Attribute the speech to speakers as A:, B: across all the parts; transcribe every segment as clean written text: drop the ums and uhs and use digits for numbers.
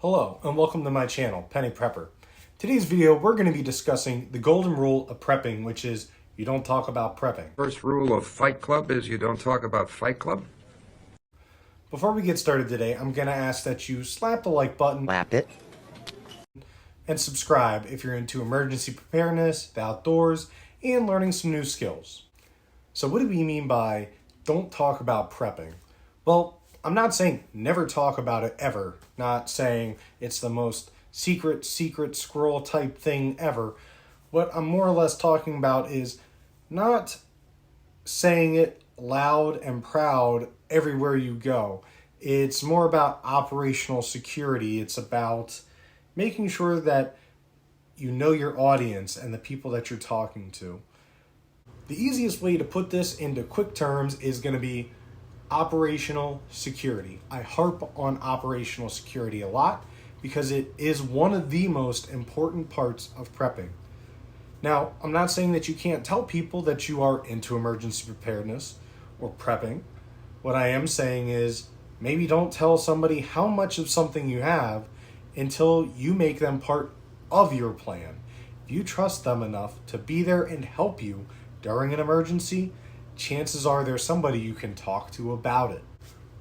A: Hello and welcome to my channel, Penny Prepper. Today's video we're going to be discussing the golden rule of prepping, which is you don't talk about prepping.
B: First rule of Fight Club is you don't talk about Fight Club.
A: Before we get started today, I'm going to ask that you slap the like button,
C: Slap it,
A: and subscribe if you're into emergency preparedness, the outdoors, and learning some new skills. So what do we mean by don't talk about prepping? Well, I'm not saying never talk about it ever, not saying it's the most secret squirrel type thing ever. What I'm more or less talking about is not saying it loud and proud everywhere you go. It's more about operational security. It's about making sure that you know your audience and the people that you're talking to. The easiest way to put this into quick terms is going to be operational security. I harp on operational security a lot because it is one of the most important parts of prepping. Now, I'm not saying that you can't tell people that you are into emergency preparedness or prepping. What I am saying is maybe don't tell somebody how much of something you have until you make them part of your plan. If you trust them enough to be there and help you during an emergency, chances are there's somebody you can talk to about it.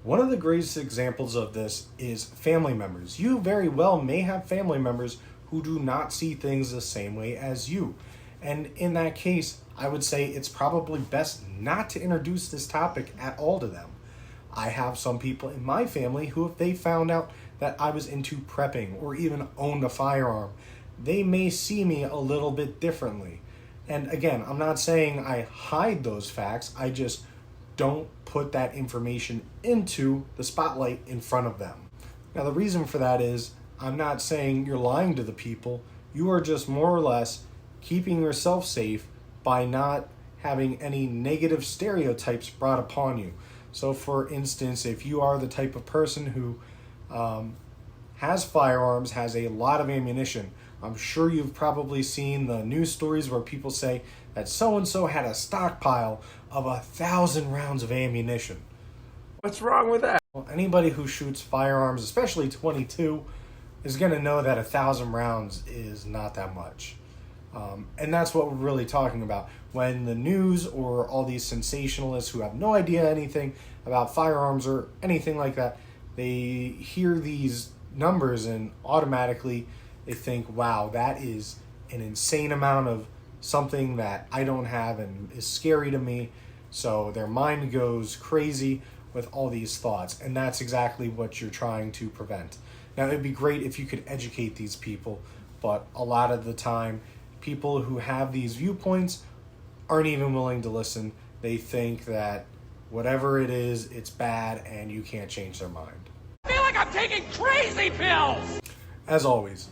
A: One of the greatest examples of this is family members. You very well may have family members who do not see things the same way as you. And in that case, I would say it's probably best not to introduce this topic at all to them. I have some people in my family who, if they found out that I was into prepping or even owned a firearm, they may see me a little bit differently. And again, I'm not saying I hide those facts, I just don't put that information into the spotlight in front of them. Now, the reason for that is I'm not saying you're lying to the people, you are just more or less keeping yourself safe by not having any negative stereotypes brought upon you. So for instance, if you are the type of person who has firearms, has a lot of ammunition, I'm sure you've probably seen the news stories where people say that so-and-so had a stockpile of 1,000 rounds of ammunition.
B: What's wrong with that?
A: Well, anybody who shoots firearms, especially .22, is going to know that 1,000 rounds is not that much. And that's what we're really talking about. When the news or all these sensationalists who have no idea anything about firearms or anything like that, they hear these numbers and automatically they think, wow, that is an insane amount of something that I don't have and is scary to me. So their mind goes crazy with all these thoughts. And that's exactly what you're trying to prevent. Now, it'd be great if you could educate these people, but a lot of the time, people who have these viewpoints aren't even willing to listen. They think that whatever it is, it's bad and you can't change their mind.
D: I feel like I'm taking crazy pills!
A: As always,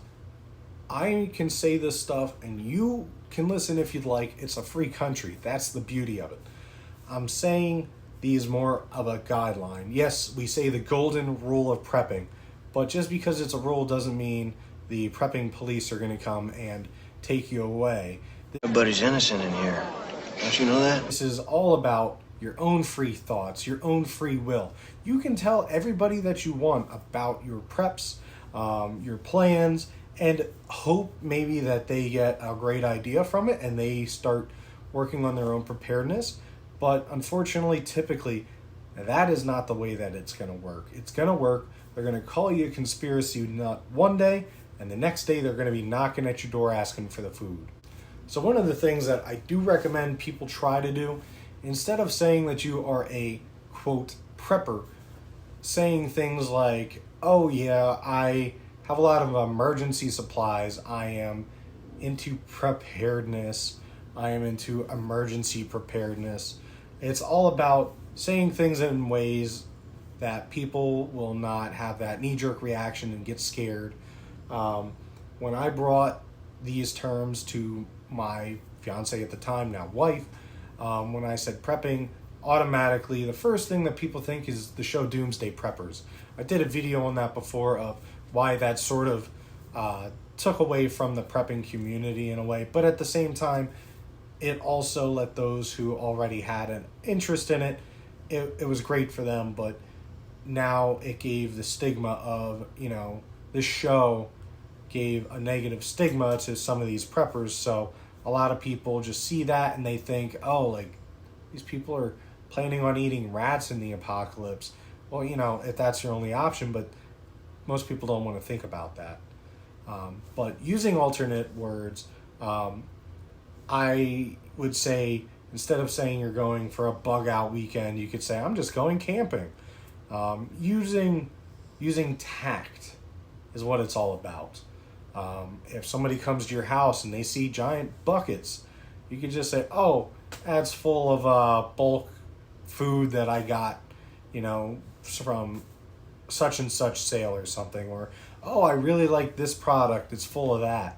A: I can say this stuff and you can listen if you'd like. It's a free country. That's the beauty of it. I'm saying these more of a guideline. Yes, we say the golden rule of prepping, but just because it's a rule doesn't mean the prepping police are going to come and take you away.
C: Everybody's innocent in here. Don't you know that?
A: This is all about your own free thoughts, your own free will. You can tell everybody that you want about your preps, your plans, and hope maybe that they get a great idea from it and they start working on their own preparedness. But unfortunately, typically, that is not the way that it's going to work. It's going to work. They're going to call you a conspiracy nut one day, and the next day they're going to be knocking at your door asking for the food. So one of the things that I do recommend people try to do, instead of saying that you are a, quote, prepper, saying things like, oh yeah, I have a lot of emergency supplies, I am into preparedness, I am into emergency preparedness. It's all about saying things in ways that people will not have that knee-jerk reaction and get scared. When I brought these terms to my fiance at the time, now wife, when I said prepping, automatically the first thing that people think is the show Doomsday Preppers. I did a video on that before of why that sort of took away from the prepping community in a way, but at the same time, it also let those who already had an interest in it, it was great for them, but now it gave the stigma of, this show gave a negative stigma to some of these preppers, so a lot of people just see that and they think, oh, like, these people are planning on eating rats in the apocalypse. Well, you know, if that's your only option, but most people don't want to think about that. But using alternate words, I would say, instead of saying you're going for a bug out weekend, you could say, I'm just going camping. Using tact is what it's all about. If somebody comes to your house and they see giant buckets, you could just say, oh, that's full of bulk food that I got, you know, from such and such sale or something. Or, oh, I really like this product, it's full of that.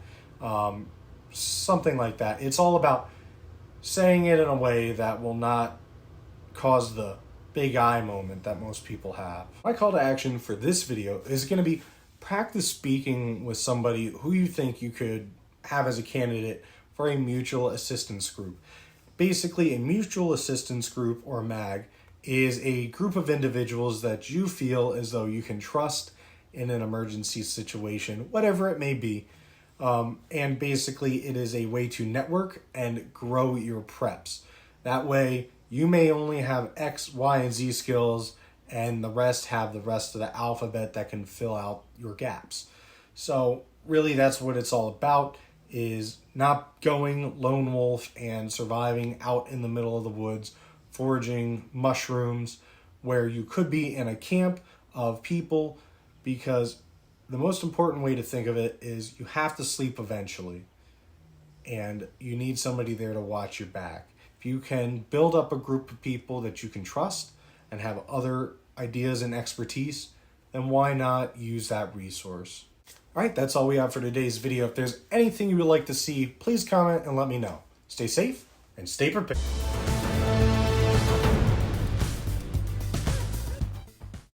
A: Something like that. It's all about saying it in a way that will not cause the big eye moment that most people have. My call to action for this video is going to be practice speaking with somebody who you think you could have as a candidate for a mutual assistance group. Basically, a mutual assistance group, or MAG, is a group of individuals that you feel as though you can trust in an emergency situation, whatever it may be. And basically, it is a way to network and grow your preps. That way, you may only have X, Y, and Z skills, and the rest have the rest of the alphabet that can fill out your gaps. So really, that's what it's all about, is not going lone wolf and surviving out in the middle of the woods, foraging mushrooms, where you could be in a camp of people, because the most important way to think of it is you have to sleep eventually, and you need somebody there to watch your back. If you can build up a group of people that you can trust and have other ideas and expertise, then why not use that resource? All right, that's all we have for today's video. If there's anything you would like to see, please comment and let me know. Stay safe and stay prepared.